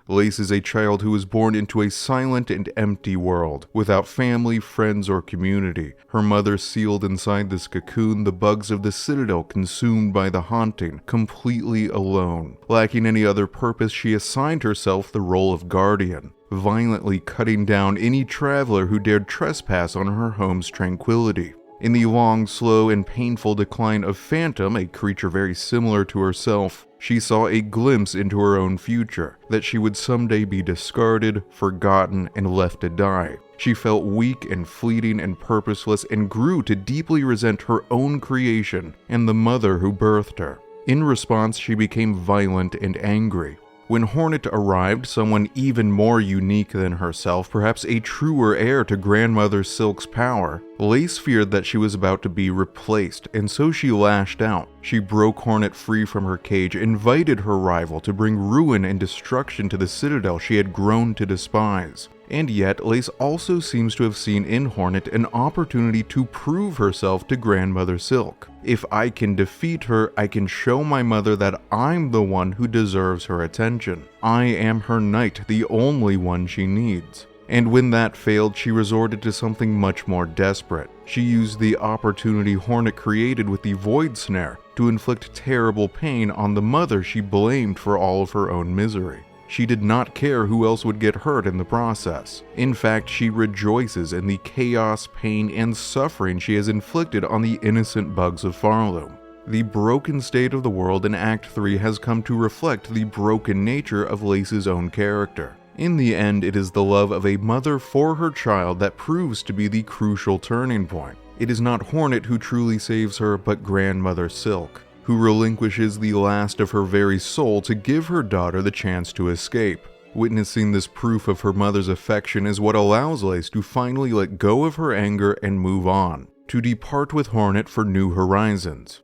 Lace is a child who was born into a silent and empty world, without family, friends, or community. Her mother sealed inside this cocoon, the bugs of the Citadel consumed by the haunting, completely alone. Lacking any other purpose, she assigned herself the role of guardian, violently cutting down any traveler who dared trespass on her home's tranquility. In the long, slow, and painful decline of Phantom, a creature very similar to herself, she saw a glimpse into her own future, that she would someday be discarded, forgotten, and left to die. She felt weak and fleeting and purposeless and grew to deeply resent her own creation and the mother who birthed her. In response, she became violent and angry. When Hornet arrived, someone even more unique than herself, perhaps a truer heir to Grandmother Silk's power, Lace feared that she was about to be replaced, and so she lashed out. She broke Hornet free from her cage, invited her rival to bring ruin and destruction to the Citadel she had grown to despise. And yet, Lace also seems to have seen in Hornet an opportunity to prove herself to Grandmother Silk. If I can defeat her, I can show my mother that I'm the one who deserves her attention. I am her knight, the only one she needs. And when that failed, she resorted to something much more desperate. She used the opportunity Hornet created with the Void Snare to inflict terrible pain on the mother she blamed for all of her own misery. She did not care who else would get hurt in the process. In fact, she rejoices in the chaos, pain, and suffering she has inflicted on the innocent bugs of Farloom. The broken state of the world in Act 3 has come to reflect the broken nature of Lace's own character. In the end, it is the love of a mother for her child that proves to be the crucial turning point. It is not Hornet who truly saves her, but Grandmother Silk, who relinquishes the last of her very soul to give her daughter the chance to escape. Witnessing this proof of her mother's affection is what allows Lace to finally let go of her anger and move on, to depart with Hornet for new horizons.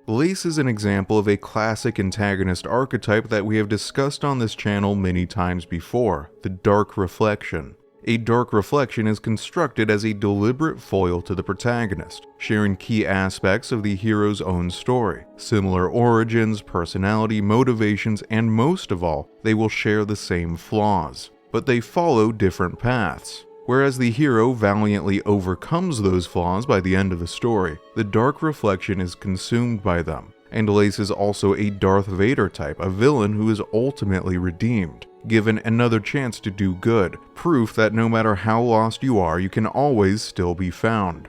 Lace is an example of a classic antagonist archetype that we have discussed on this channel many times before, the Dark Reflection. A dark reflection is constructed as a deliberate foil to the protagonist, sharing key aspects of the hero's own story, similar origins, personality, motivations, and most of all, they will share the same flaws, but they follow different paths. Whereas the hero valiantly overcomes those flaws by the end of the story, the dark reflection is consumed by them. And Lace is also a Darth Vader type, a villain who is ultimately redeemed, given another chance to do good, proof that no matter how lost you are, you can always still be found.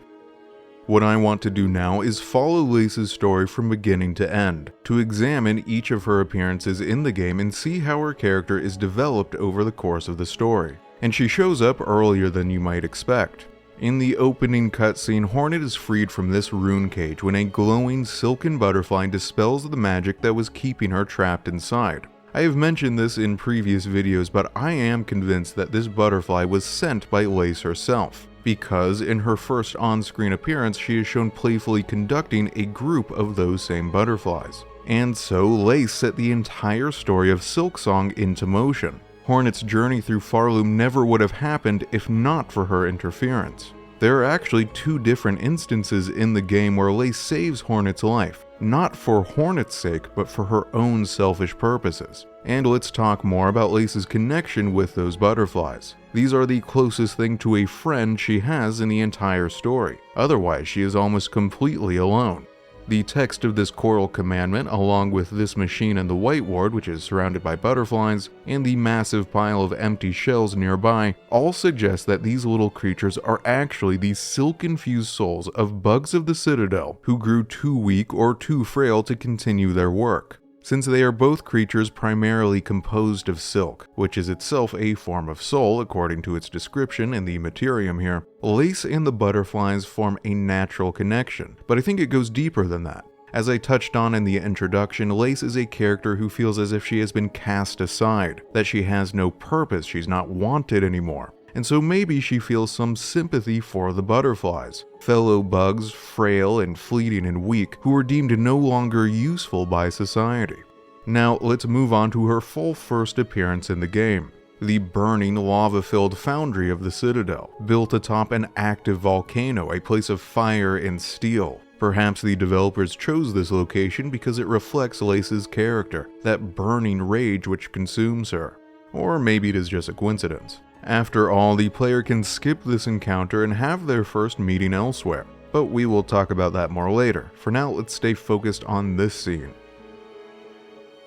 What I want to do now is follow Lace's story from beginning to end, to examine each of her appearances in the game and see how her character is developed over the course of the story. And she shows up earlier than you might expect. In the opening cutscene, Hornet is freed from this rune cage when a glowing silken butterfly dispels the magic that was keeping her trapped inside. I have mentioned this in previous videos, but I am convinced that this butterfly was sent by Lace herself, because in her first on-screen appearance she is shown playfully conducting a group of those same butterflies. And so Lace set the entire story of Silksong into motion. Hornet's journey through Farloom never would have happened if not for her interference. There are actually two different instances in the game where Lace saves Hornet's life, not for Hornet's sake, but for her own selfish purposes. And let's talk more about Lace's connection with those butterflies. These are the closest thing to a friend she has in the entire story. Otherwise, she is almost completely alone. The text of this choral commandment, along with this machine and the White Ward, which is surrounded by butterflies, and the massive pile of empty shells nearby, all suggest that these little creatures are actually the silk-infused souls of bugs of the Citadel who grew too weak or too frail to continue their work. Since they are both creatures primarily composed of silk, which is itself a form of soul according to its description in the Materium here, Lace and the butterflies form a natural connection, but I think it goes deeper than that. As I touched on in the introduction, Lace is a character who feels as if she has been cast aside, that she has no purpose, she's not wanted anymore. And so maybe she feels some sympathy for the butterflies, fellow bugs, frail and fleeting and weak, who are deemed no longer useful by society. Now let's move on to her full first appearance in the game. The burning, lava-filled foundry of the Citadel, built atop an active volcano, a place of fire and steel. Perhaps the developers chose this location because it reflects Lace's character, that burning rage which consumes her. Or maybe it is just a coincidence. After all, the player can skip this encounter and have their first meeting elsewhere, but we will talk about that more later. For now, let's stay focused on this scene.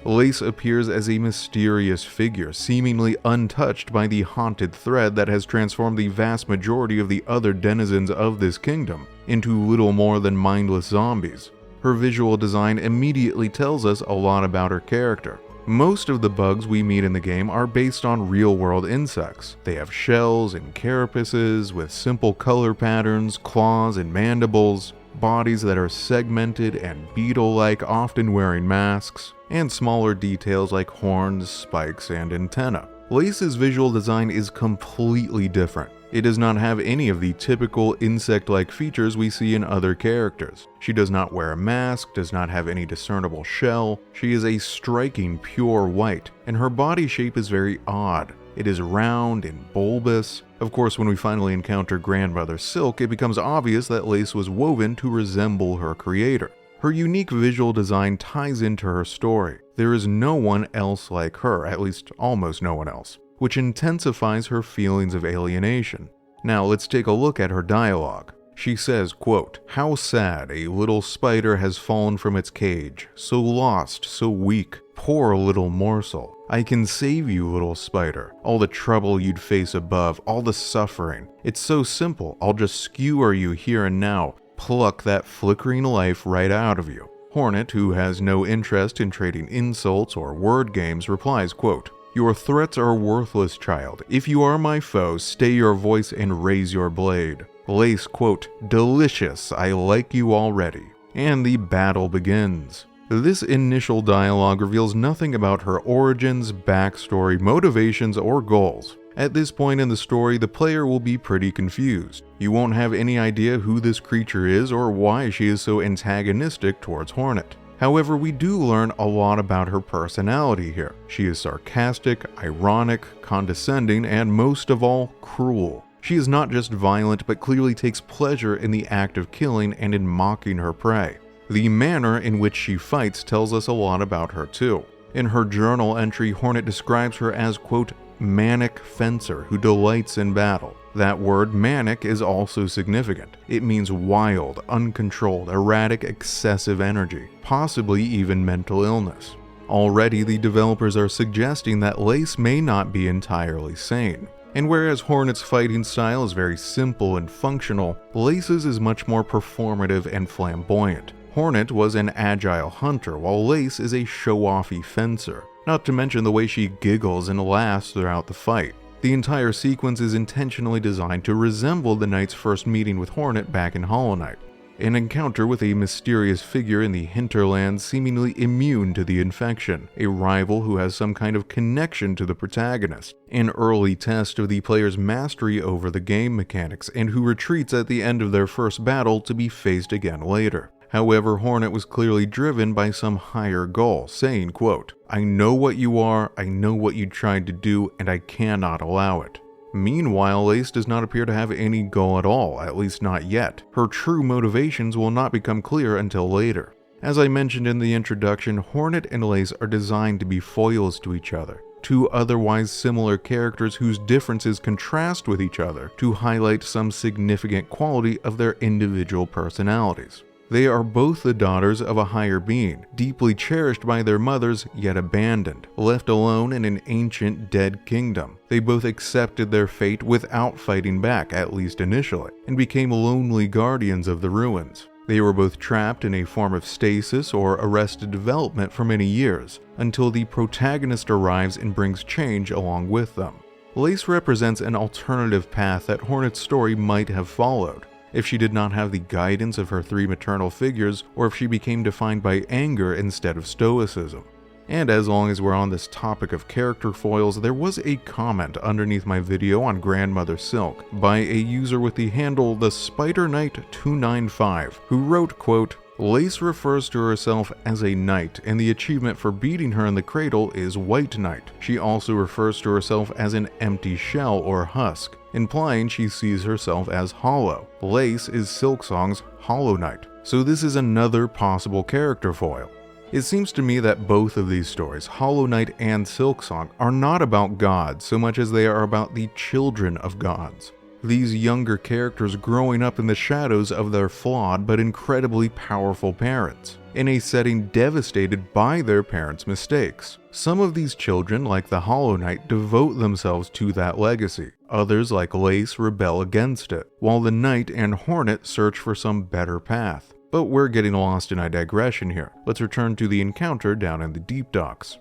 Lace appears as a mysterious figure, seemingly untouched by the haunted thread that has transformed the vast majority of the other denizens of this kingdom into little more than mindless zombies. Her visual design immediately tells us a lot about her character. Most of the bugs we meet in the game are based on real-world insects. They have shells and carapaces with simple color patterns, claws and mandibles, bodies that are segmented and beetle-like, often wearing masks, and smaller details like horns, spikes, and antennae. Lace's visual design is completely different. It does not have any of the typical insect-like features we see in other characters. She does not wear a mask, does not have any discernible shell. She is a striking pure white, and her body shape is very odd. It is round and bulbous. Of course, when we finally encounter Grandmother Silk, it becomes obvious that Lace was woven to resemble her creator. Her unique visual design ties into her story. There is no one else like her, at least almost no one else, which intensifies her feelings of alienation. Now let's take a look at her dialogue. She says, quote, "How sad a little spider has fallen from its cage, so lost, so weak, poor little morsel. I can save you, little spider. All the trouble you'd face above, all the suffering. It's so simple, I'll just skewer you here and now, pluck that flickering life right out of you." Hornet, who has no interest in trading insults or word games, replies, quote, "Your threats are worthless, child. If you are my foe, stay your voice and raise your blade." Lace, quote, "Delicious, I like you already." And the battle begins. This initial dialogue reveals nothing about her origins, backstory, motivations, or goals. At this point in the story, the player will be pretty confused. You won't have any idea who this creature is or why she is so antagonistic towards Hornet. However, we do learn a lot about her personality here. She is sarcastic, ironic, condescending, and most of all, cruel. She is not just violent, but clearly takes pleasure in the act of killing and in mocking her prey. The manner in which she fights tells us a lot about her too. In her journal entry, Hornet describes her as, quote, "manic fencer who delights in battle." That word manic is also significant. It means wild, uncontrolled, erratic, excessive energy, possibly even mental illness. Already, the developers are suggesting that Lace may not be entirely sane. And whereas Hornet's fighting style is very simple and functional, Lace's is much more performative and flamboyant. Hornet was an agile hunter, while Lace is a show-offy fencer, not to mention the way she giggles and laughs throughout the fight. The entire sequence is intentionally designed to resemble the knight's first meeting with Hornet back in Hollow Knight, an encounter with a mysterious figure in the hinterlands seemingly immune to the infection, a rival who has some kind of connection to the protagonist, an early test of the player's mastery over the game mechanics, and who retreats at the end of their first battle to be faced again later. However, Hornet was clearly driven by some higher goal, saying, quote, "I know what you are, I know what you tried to do, and I cannot allow it." Meanwhile, Lace does not appear to have any goal at all, at least not yet. Her true motivations will not become clear until later. As I mentioned in the introduction, Hornet and Lace are designed to be foils to each other, two otherwise similar characters whose differences contrast with each other to highlight some significant quality of their individual personalities. They are both the daughters of a higher being, deeply cherished by their mothers, yet abandoned, left alone in an ancient dead kingdom. They both accepted their fate without fighting back, at least initially, and became lonely guardians of the ruins. They were both trapped in a form of stasis or arrested development for many years, until the protagonist arrives and brings change along with them. Lace represents an alternative path that Hornet's story might have followed, if she did not have the guidance of her three maternal figures, or if she became defined by anger instead of stoicism. And as long as we're on this topic of character foils, there was a comment underneath my video on Grandmother Silk by a user with the handle the Spider Knight 295, who wrote, quote, "Lace refers to herself as a knight, and the achievement for beating her in the cradle is White Knight. She also refers to herself as an empty shell or husk, implying she sees herself as hollow. Lace is Silksong's Hollow Knight. so this is another possible character foil. It seems to me that both of these stories, Hollow Knight and Silksong, are not about gods so much as they are about the children of gods. These younger characters growing up in the shadows of their flawed but incredibly powerful parents, in a setting devastated by their parents' mistakes. Some of these children, like the Hollow Knight, devote themselves to that legacy. Others, like Lace, rebel against it, while the Knight and Hornet search for some better path. But we're getting lost in a digression here. Let's return to the encounter down in the Deep Docks.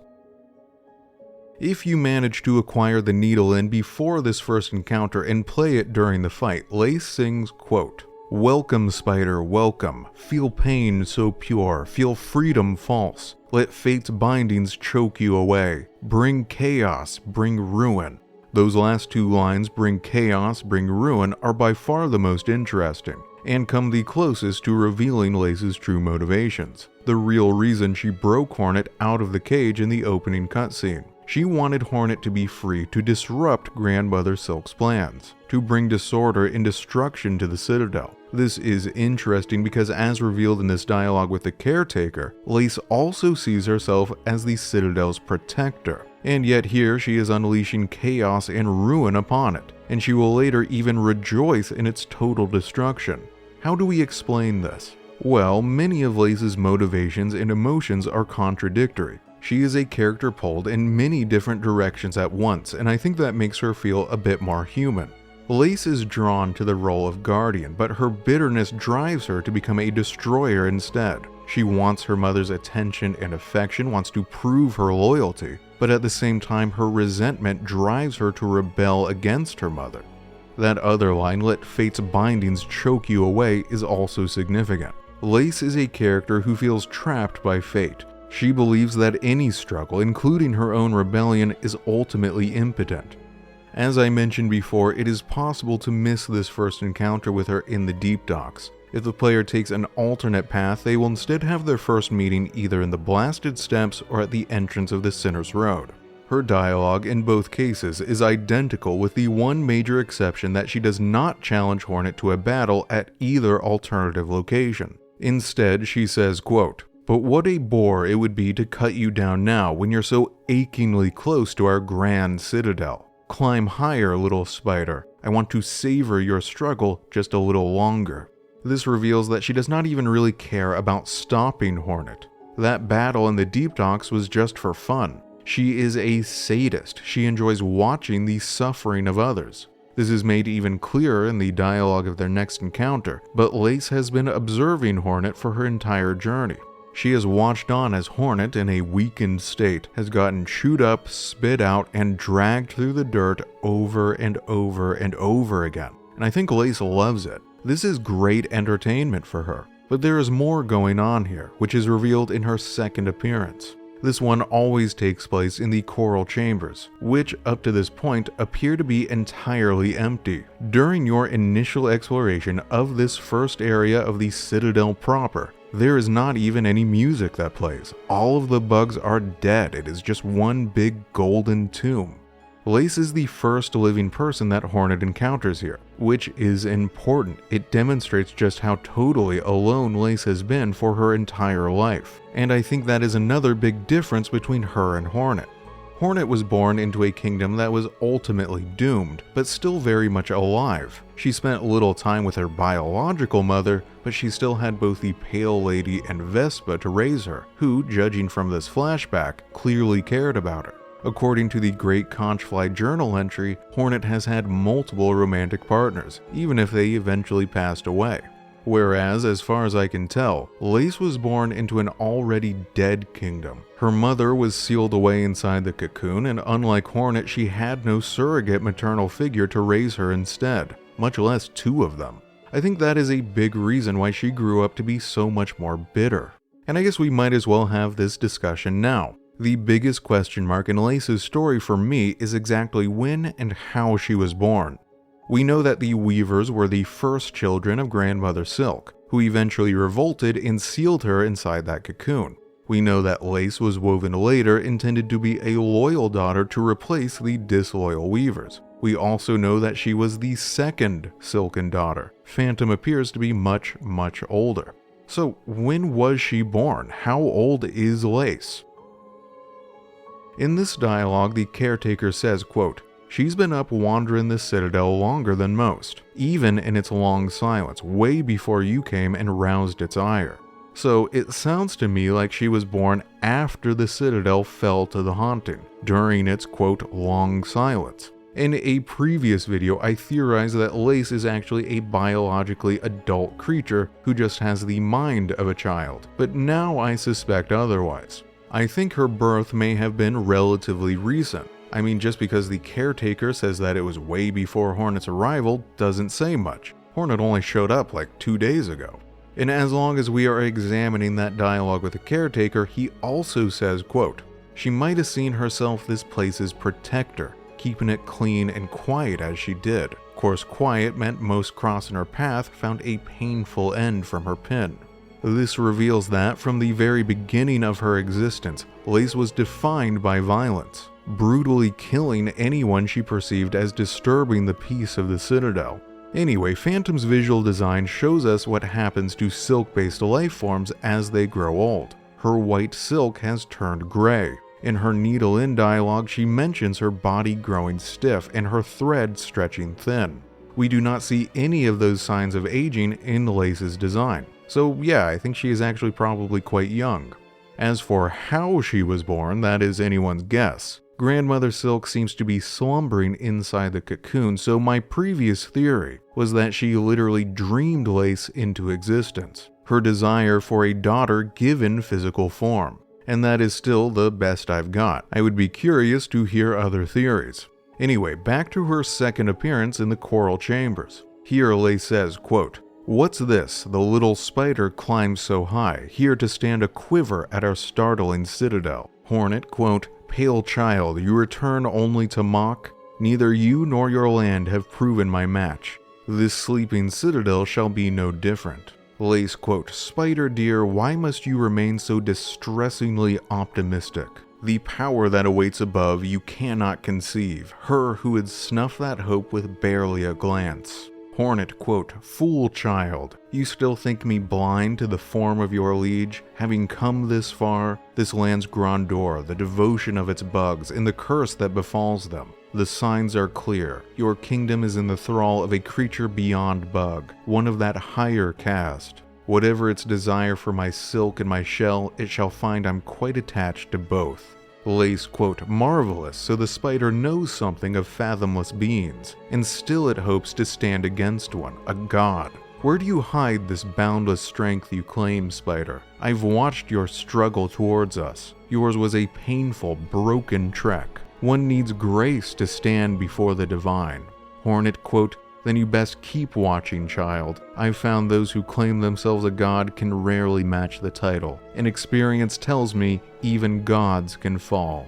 If you manage to acquire the needle in before this first encounter and play it during the fight, Lace sings, quote, "Welcome, spider, welcome. Feel pain so pure, feel freedom false. Let fate's bindings choke you away. Bring chaos, bring ruin." Those last two lines, bring chaos, bring ruin, are by far the most interesting, and come the closest to revealing Lace's true motivations. The real reason she broke Hornet out of the cage in the opening cutscene. She wanted Hornet to be free to disrupt Grandmother Silk's plans, to bring disorder and destruction to the Citadel. This is interesting because, as revealed in this dialogue with the caretaker, Lace also sees herself as the Citadel's protector. And yet here she is unleashing chaos and ruin upon it, and she will later even rejoice in its total destruction. How do we explain this? Well, many of Lace's motivations and emotions are contradictory. She is a character pulled in many different directions at once, and I think that makes her feel a bit more human. Lace is drawn to the role of guardian, but her bitterness drives her to become a destroyer instead. She wants her mother's attention and affection, wants to prove her loyalty, but at the same time her resentment drives her to rebel against her mother. That other line, "Let fate's bindings choke you away," is also significant. Lace is a character who feels trapped by fate. She believes that any struggle, including her own rebellion, is ultimately impotent. As I mentioned before, it is possible to miss this first encounter with her in the Deep Docks. If the player takes an alternate path, they will instead have their first meeting either in the Blasted Steppes or at the entrance of the Sinner's Road. Her dialogue in both cases is identical, with the one major exception that she does not challenge Hornet to a battle at either alternative location. Instead, she says, quote, "But what a bore it would be to cut you down now when you're so achingly close to our grand citadel. Climb higher, little spider. I want to savor your struggle just a little longer." This reveals that she does not even really care about stopping Hornet. That battle in the Deep Docks was just for fun. She is a sadist. She enjoys watching the suffering of others. This is made even clearer in the dialogue of their next encounter, but Lace has been observing Hornet for her entire journey. She has watched on as Hornet, in a weakened state, has gotten chewed up, spit out, and dragged through the dirt over and over and over again. And I think Lace loves it. This is great entertainment for her. But there is more going on here, which is revealed in her second appearance. This one always takes place in the Coral Chambers, which up to this point appear to be entirely empty. During your initial exploration of this first area of the Citadel proper, there is not even any music that plays. All of the bugs are dead. It is just one big golden tomb. Lace is the first living person that Hornet encounters here, which is important. It demonstrates just how totally alone Lace has been for her entire life. And I think that is another big difference between her and Hornet. Hornet was born into a kingdom that was ultimately doomed, but still very much alive. She spent little time with her biological mother, but she still had both the Pale Lady and Vespa to raise her, who, judging from this flashback, clearly cared about her. According to the Great Conchfly journal entry, Hornet has had multiple romantic partners, even if they eventually passed away. Whereas, as far as I can tell, Lace was born into an already dead kingdom. Her mother was sealed away inside the cocoon, and unlike Hornet, she had no surrogate maternal figure to raise her instead, much less two of them. I think that is a big reason why she grew up to be so much more bitter. And I guess we might as well have this discussion now. The biggest question mark in Lace's story for me is exactly when and how she was born. We know that the Weavers were the first children of Grandmother Silk, who eventually revolted and sealed her inside that cocoon. We know that Lace was woven later, intended to be a loyal daughter to replace the disloyal Weavers. We also know that she was the second Silken daughter. Phantom appears to be much, much older. So when was she born? How old is Lace? In this dialogue, the caretaker says, quote, "She's been up wandering the citadel longer than most, even in its long silence, way before you came and roused its ire. So it sounds to me like she was born after the citadel fell to the haunting, during its, quote, long silence. In a previous video, I theorized that Lace is actually a biologically adult creature who just has the mind of a child, but now I suspect otherwise. I think her birth may have been relatively recent. I mean, just because the caretaker says that it was way before Hornet's arrival doesn't say much. Hornet only showed up like 2 days ago. And as long as we are examining that dialogue with the caretaker, he also says, quote, "She might have seen herself this place's protector, keeping it clean and quiet as she did. Of course, quiet meant most crossing her path found a painful end from her pin." This reveals that from the very beginning of her existence, Lace was defined by violence, brutally killing anyone she perceived as disturbing the peace of the Citadel. Anyway, Phantom's visual design shows us what happens to silk-based life forms as they grow old. Her white silk has turned gray. In her needle-in dialogue, she mentions her body growing stiff and her thread stretching thin. We do not see any of those signs of aging in Lace's design. So yeah, I think she is actually probably quite young. As for how she was born, that is anyone's guess. Grandmother Silk seems to be slumbering inside the cocoon, so my previous theory was that she literally dreamed Lace into existence, her desire for a daughter given physical form. And that is still the best I've got. I would be curious to hear other theories. Anyway, back to her second appearance in the Coral Chambers. Here Lace says, quote, "What's this? The little spider climbs so high, here to stand a quiver at our startling citadel. Hornet, quote, pale child, you return only to mock? Neither you nor your land have proven my match. This sleeping citadel shall be no different." Lace, quote, "Spider dear, why must you remain so distressingly optimistic? The power that awaits above you cannot conceive, her who would snuff that hope with barely a glance. Hornet, quote, fool child, you still think me blind to the form of your liege, having come this far, this land's grandeur, the devotion of its bugs, and the curse that befalls them. The signs are clear. Your kingdom is in the thrall of a creature beyond bug, one of that higher caste. Whatever its desire for my silk and my shell, it shall find I'm quite attached to both." Lace, quote, "Marvelous, so the spider knows something of fathomless beings, and still it hopes to stand against one, a god. Where do you hide this boundless strength you claim, spider? I've watched your struggle towards us. Yours was a painful, broken trek. One needs grace to stand before the divine." Hornet, quote, "Then you best keep watching, child. I've found those who claim themselves a god can rarely match the title, and experience tells me even gods can fall."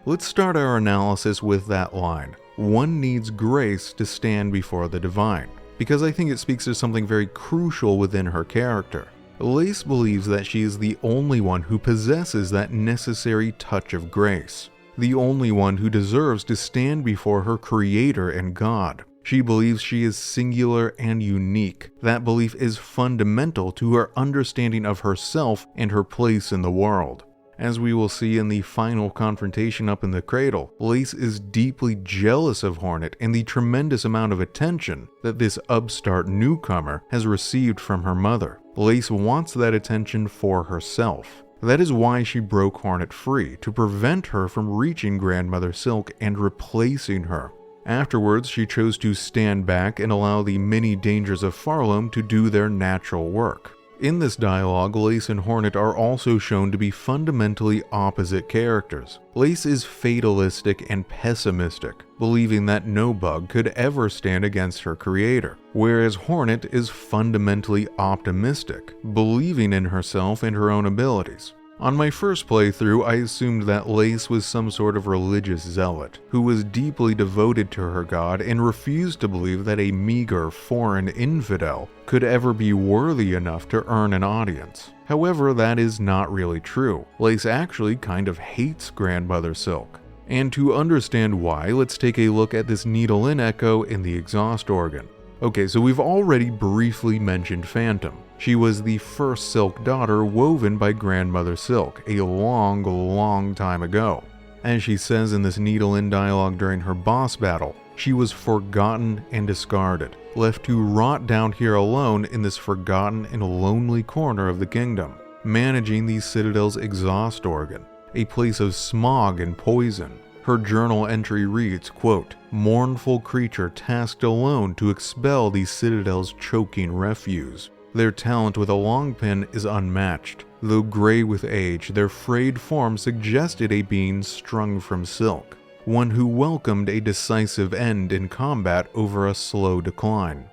Let's start our analysis with that line. One needs grace to stand before the divine, because I think it speaks to something very crucial within her character. Lace believes that she is the only one who possesses that necessary touch of grace, the only one who deserves to stand before her creator and God. She believes she is singular and unique. That belief is fundamental to her understanding of herself and her place in the world. As we will see in the final confrontation up in the Cradle, Lace is deeply jealous of Hornet and the tremendous amount of attention that this upstart newcomer has received from her mother. Lace wants that attention for herself. That is why she broke Hornet free, to prevent her from reaching Grandmother Silk and replacing her. Afterwards, she chose to stand back and allow the many dangers of Farlome to do their natural work. In this dialogue, Lace and Hornet are also shown to be fundamentally opposite characters. Lace is fatalistic and pessimistic, believing that no bug could ever stand against her creator, whereas Hornet is fundamentally optimistic, believing in herself and her own abilities. On my first playthrough, I assumed that Lace was some sort of religious zealot, who was deeply devoted to her god and refused to believe that a meager, foreign infidel could ever be worthy enough to earn an audience. However, that is not really true. Lace actually kind of hates Grandmother Silk. And to understand why, let's take a look at this needle-in echo in the exhaust organ. Okay, so we've already briefly mentioned Phantom. She was the first Silk daughter woven by Grandmother Silk a long, long time ago. As she says in this Needle-In dialogue during her boss battle, she was forgotten and discarded, left to rot down here alone in this forgotten and lonely corner of the kingdom, managing the Citadel's exhaust organ, a place of smog and poison. Her journal entry reads, quote, "Mournful creature tasked alone to expel the Citadel's choking refuse. Their talent with a long pin is unmatched. Though gray with age, their frayed form suggested a being strung from silk, one who welcomed a decisive end in combat over a slow decline."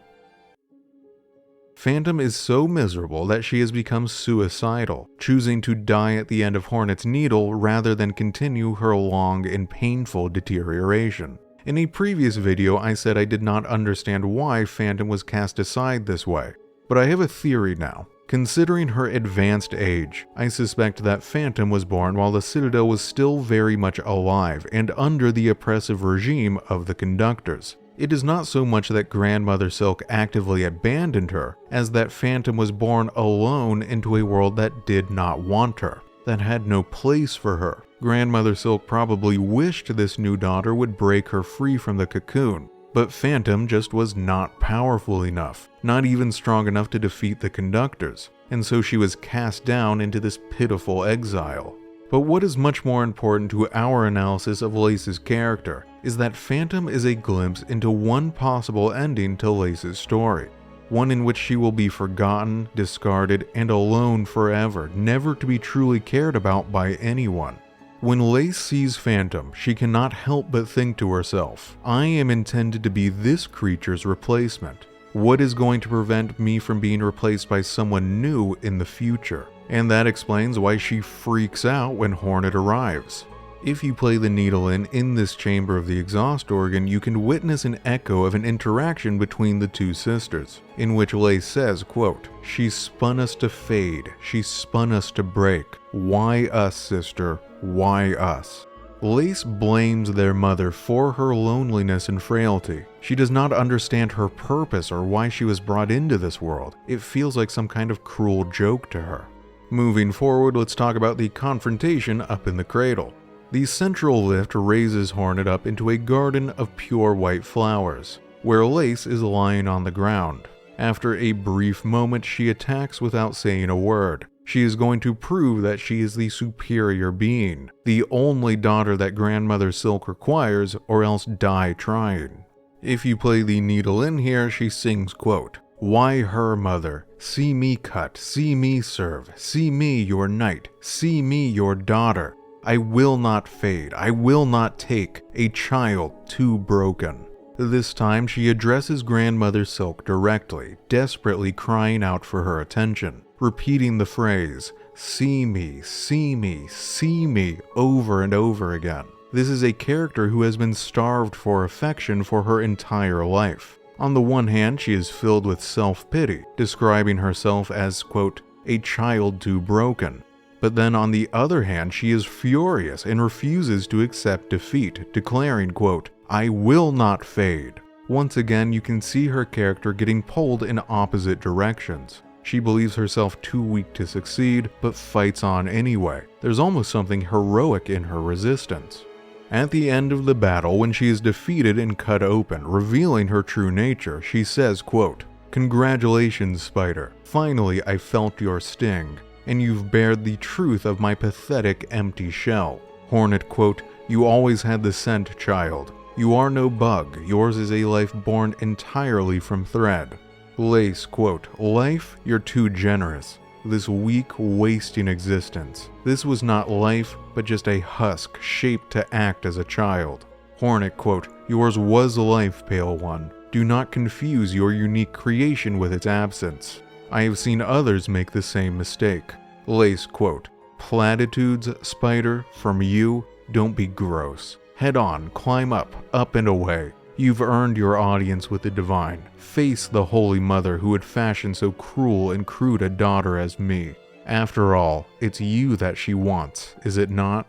Phantom is so miserable that she has become suicidal, choosing to die at the end of Hornet's needle rather than continue her long and painful deterioration. In a previous video, I said I did not understand why Phantom was cast aside this way, but I have a theory now. Considering her advanced age, I suspect that Phantom was born while the Citadel was still very much alive and under the oppressive regime of the Conductors. It is not so much that Grandmother Silk actively abandoned her, as that Phantom was born alone into a world that did not want her, that had no place for her. Grandmother Silk probably wished this new daughter would break her free from the cocoon, but Phantom just was not powerful enough, not even strong enough to defeat the Conductors, and so she was cast down into this pitiful exile. But what is much more important to our analysis of Lace's character is that Phantom is a glimpse into one possible ending to Lace's story, one in which she will be forgotten, discarded, and alone forever, never to be truly cared about by anyone. When Lace sees Phantom, she cannot help but think to herself, I am intended to be this creature's replacement. What is going to prevent me from being replaced by someone new in the future? And that explains why she freaks out when Hornet arrives. If you play the Needle-In in this chamber of the exhaust organ, you can witness an echo of an interaction between the two sisters, in which Lace says, quote, "She spun us to fade, she spun us to break. Why us, sister? Why us?" Lace blames their mother for her loneliness and frailty. She does not understand her purpose or why she was brought into this world. It feels like some kind of cruel joke to her. Moving forward, let's talk about the confrontation up in the cradle. The central lift raises Hornet up into a garden of pure white flowers, where Lace is lying on the ground. After a brief moment, she attacks without saying a word. She is going to prove that she is the superior being, the only daughter that Grandmother Silk requires, or else die trying. If you play the Needle-In here, she sings, quote, "Why her, mother? See me cut, see me serve, see me your knight, see me your daughter. I will not fade, I will not take a child too broken." This time she addresses Grandmother Silk directly, desperately crying out for her attention, repeating the phrase, see me, see me, see me, over and over again. This is a character who has been starved for affection for her entire life. On the one hand, she is filled with self-pity, describing herself as, quote, "a child too broken." But then on the other hand, she is furious and refuses to accept defeat, declaring, quote, "I will not fade." Once again, you can see her character getting pulled in opposite directions. She believes herself too weak to succeed, but fights on anyway. There's almost something heroic in her resistance. At the end of the battle, when she is defeated and cut open, revealing her true nature, she says, quote, "Congratulations, Spider. Finally I felt your sting, and you've bared the truth of my pathetic empty shell." Hornet, quote, "You always had the scent, child. You are no bug. Yours is a life born entirely from thread." Lace, quote, "Life, you're too generous. This weak, wasting existence. This was not life, but just a husk shaped to act as a child." Hornet, quote, "Yours was life, Pale One. Do not confuse your unique creation with its absence. I have seen others make the same mistake." Lace, quote, "Platitudes, Spider, from you, don't be gross. Head on, climb up and away. You've earned your audience with the divine. Face the Holy Mother who would fashion so cruel and crude a daughter as me. After all, it's you that she wants, is it not?"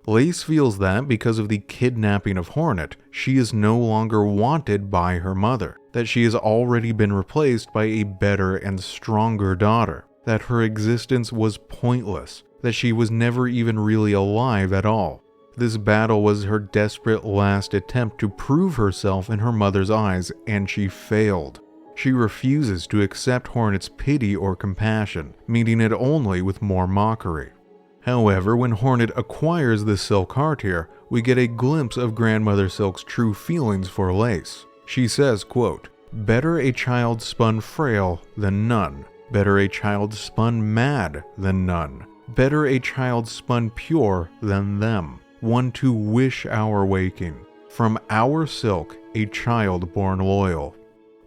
Lace feels that because of the kidnapping of Hornet, she is no longer wanted by her mother, that she has already been replaced by a better and stronger daughter, that her existence was pointless, that she was never even really alive at all. This battle was her desperate last attempt to prove herself in her mother's eyes, and she failed. She refuses to accept Hornet's pity or compassion, meeting it only with more mockery. However, when Hornet acquires the Silk Heart here, we get a glimpse of Grandmother Silk's true feelings for Lace. She says, quote, "Better a child spun frail than none. Better a child spun mad than none. Better a child spun pure than them. One to wish our waking. From our silk, a child born loyal."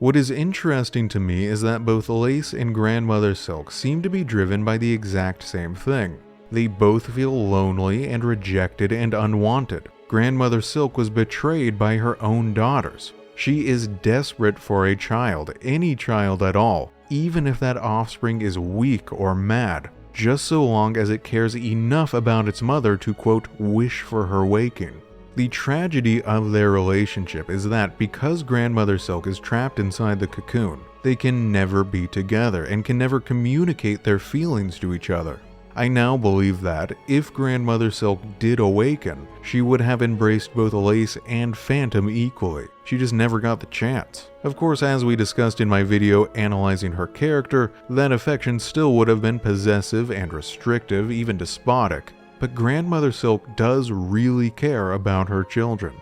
What is interesting to me is that both Lace and Grandmother Silk seem to be driven by the exact same thing. They both feel lonely and rejected and unwanted. Grandmother Silk was betrayed by her own daughters. She is desperate for a child, any child at all, even if that offspring is weak or mad, just so long as it cares enough about its mother to, quote, wish for her waking. The tragedy of their relationship is that because Grandmother Silk is trapped inside the cocoon, they can never be together and can never communicate their feelings to each other. I now believe that, if Grandmother Silk did awaken, she would have embraced both Lace and Phantom equally. She just never got the chance. Of course, as we discussed in my video analyzing her character, that affection still would have been possessive and restrictive, even despotic. But Grandmother Silk does really care about her children.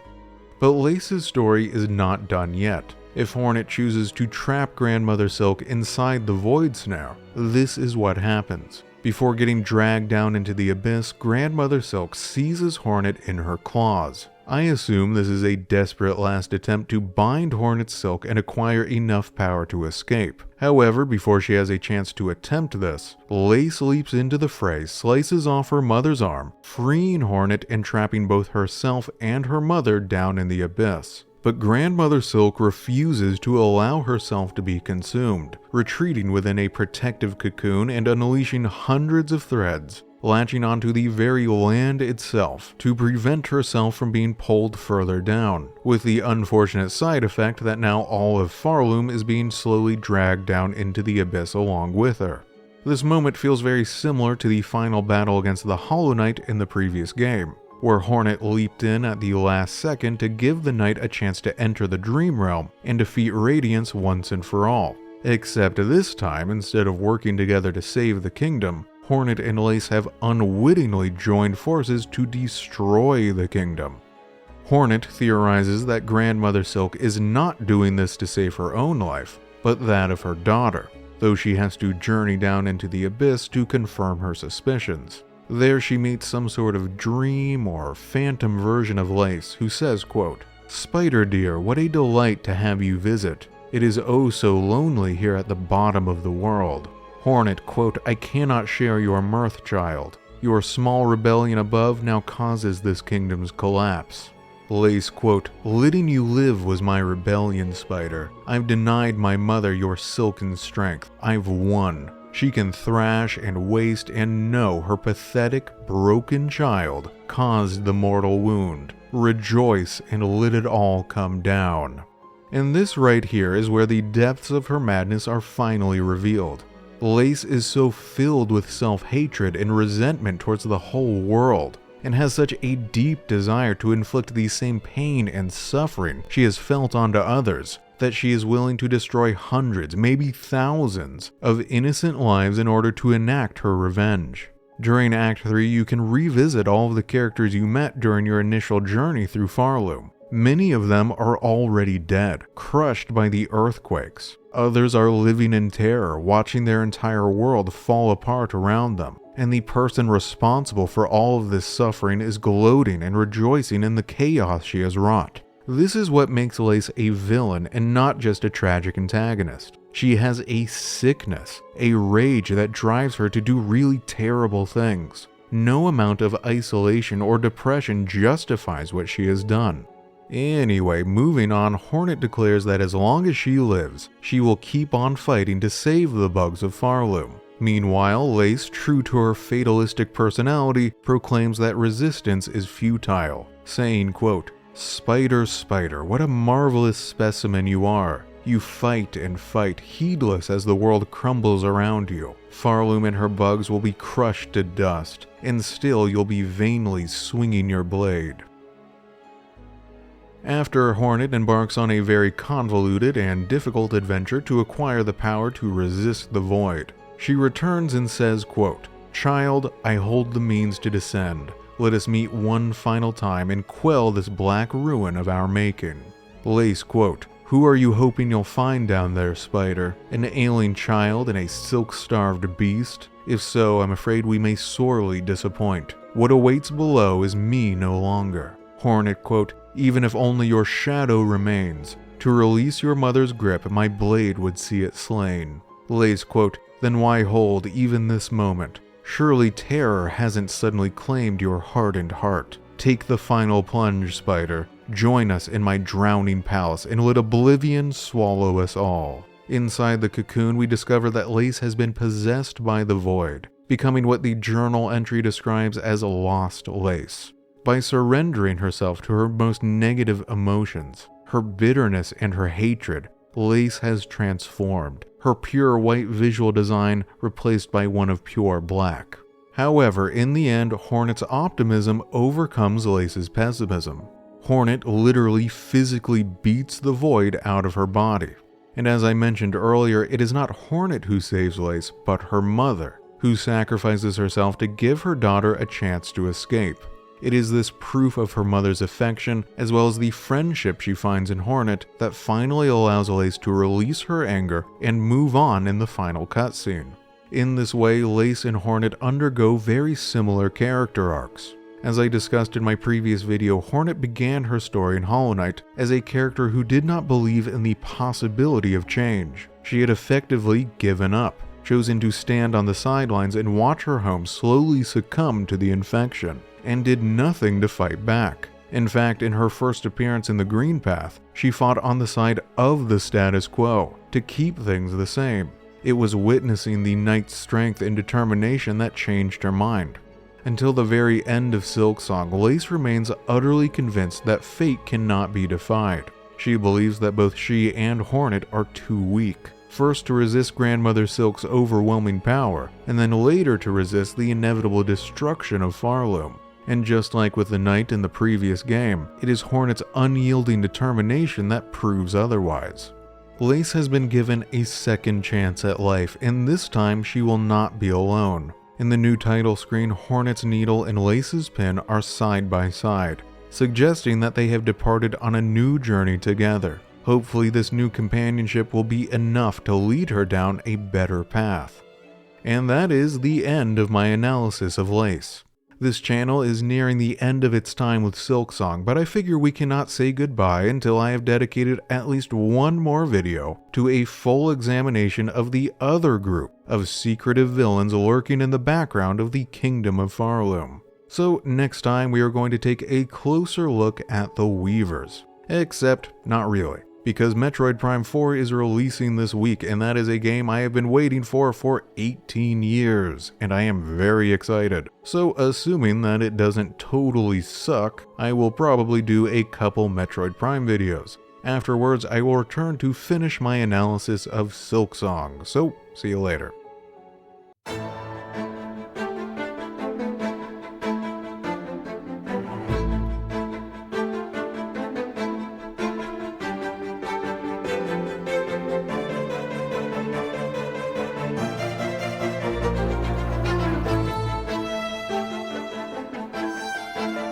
But Lace's story is not done yet. If Hornet chooses to trap Grandmother Silk inside the Void Snare, this is what happens. Before getting dragged down into the abyss, Grandmother Silk seizes Hornet in her claws. I assume this is a desperate last attempt to bind Hornet's silk and acquire enough power to escape. However, before she has a chance to attempt this, Lace leaps into the fray, slices off her mother's arm, freeing Hornet and trapping both herself and her mother down in the abyss. But Grandmother Silk refuses to allow herself to be consumed, retreating within a protective cocoon and unleashing hundreds of threads, latching onto the very land itself to prevent herself from being pulled further down, with the unfortunate side effect that now all of Farloom is being slowly dragged down into the abyss along with her. This moment feels very similar to the final battle against the Hollow Knight in the previous game, where Hornet leaped in at the last second to give the knight a chance to enter the Dream Realm and defeat Radiance once and for all. Except this time, instead of working together to save the kingdom, Hornet and Lace have unwittingly joined forces to destroy the kingdom. Hornet theorizes that Grandmother Silk is not doing this to save her own life, but that of her daughter, though she has to journey down into the abyss to confirm her suspicions. There she meets some sort of dream or phantom version of Lace who says, quote, "Spider dear, what a delight to have you visit. It is oh so lonely here at the bottom of the world." Hornet, quote, "I cannot share your mirth, child. Your small rebellion above now causes this kingdom's collapse." Lace, quote, "Letting you live was my rebellion, Spider. I've denied my mother your silken strength. I've won. She can thrash and waste and know her pathetic, broken child caused the mortal wound. Rejoice and let it all come down." And this right here is where the depths of her madness are finally revealed. Lace is so filled with self-hatred and resentment towards the whole world, and has such a deep desire to inflict the same pain and suffering she has felt onto others, that she is willing to destroy hundreds, maybe thousands, of innocent lives in order to enact her revenge. During Act 3, you can revisit all of the characters you met during your initial journey through Farloom. Many of them are already dead, crushed by the earthquakes. Others are living in terror, watching their entire world fall apart around them. And the person responsible for all of this suffering is gloating and rejoicing in the chaos she has wrought. This is what makes Lace a villain and not just a tragic antagonist. She has a sickness, a rage that drives her to do really terrible things. No amount of isolation or depression justifies what she has done. Anyway, moving on, Hornet declares that as long as she lives, she will keep on fighting to save the bugs of Farloom. Meanwhile, Lace, true to her fatalistic personality, proclaims that resistance is futile, saying, quote, "Spider, spider, what a marvelous specimen you are. You fight and fight, heedless as the world crumbles around you. Farloom and her bugs will be crushed to dust, and still you'll be vainly swinging your blade." After Hornet embarks on a very convoluted and difficult adventure to acquire the power to resist the void, she returns and says, quote, "Child, I hold the means to descend. Let us meet one final time and quell this black ruin of our making." Lace, quote, "Who are you hoping you'll find down there, Spider? An ailing child and a silk-starved beast? If so, I'm afraid we may sorely disappoint. What awaits below is me no longer." Hornet, quote, "Even if only your shadow remains, to release your mother's grip, my blade would see it slain." Lace, quote, "Then why hold even this moment? Surely terror hasn't suddenly claimed your hardened heart. Take the final plunge, Spider. Join us in my drowning palace and let oblivion swallow us all." Inside the cocoon, we discover that Lace has been possessed by the void, becoming what the journal entry describes as lost Lace. By surrendering herself to her most negative emotions, her bitterness and her hatred, Lace has transformed, her pure white visual design replaced by one of pure black. However, in the end, Hornet's optimism overcomes Lace's pessimism. Hornet literally physically beats the void out of her body. And as I mentioned earlier, it is not Hornet who saves Lace, but her mother, who sacrifices herself to give her daughter a chance to escape. It is this proof of her mother's affection, as well as the friendship she finds in Hornet, that finally allows Lace to release her anger and move on in the final cutscene. In this way, Lace and Hornet undergo very similar character arcs. As I discussed in my previous video, Hornet began her story in Hollow Knight as a character who did not believe in the possibility of change. She had effectively given up, chosen to stand on the sidelines and watch her home slowly succumb to the infection, and did nothing to fight back. In fact, in her first appearance in the Green Path, she fought on the side of the status quo to keep things the same. It was witnessing the knight's strength and determination that changed her mind. Until the very end of Silksong, Lace remains utterly convinced that fate cannot be defied. She believes that both she and Hornet are too weak, first to resist Grandmother Silk's overwhelming power, and then later to resist the inevitable destruction of Farloom. And just like with the knight in the previous game, it is Hornet's unyielding determination that proves otherwise. Lace has been given a second chance at life, and this time she will not be alone. In the new title screen, Hornet's needle and Lace's pin are side by side, suggesting that they have departed on a new journey together. Hopefully this new companionship will be enough to lead her down a better path. And that is the end of my analysis of Lace. This channel is nearing the end of its time with Silksong, but I figure we cannot say goodbye until I have dedicated at least one more video to a full examination of the other group of secretive villains lurking in the background of the Kingdom of Farloom. So next time we are going to take a closer look at the Weavers. Except not really, because Metroid Prime 4 is releasing this week, and that is a game I have been waiting for 18 years, and I am very excited. So assuming that it doesn't totally suck, I will probably do a couple Metroid Prime videos. Afterwards, I will return to finish my analysis of Silksong, so see you later.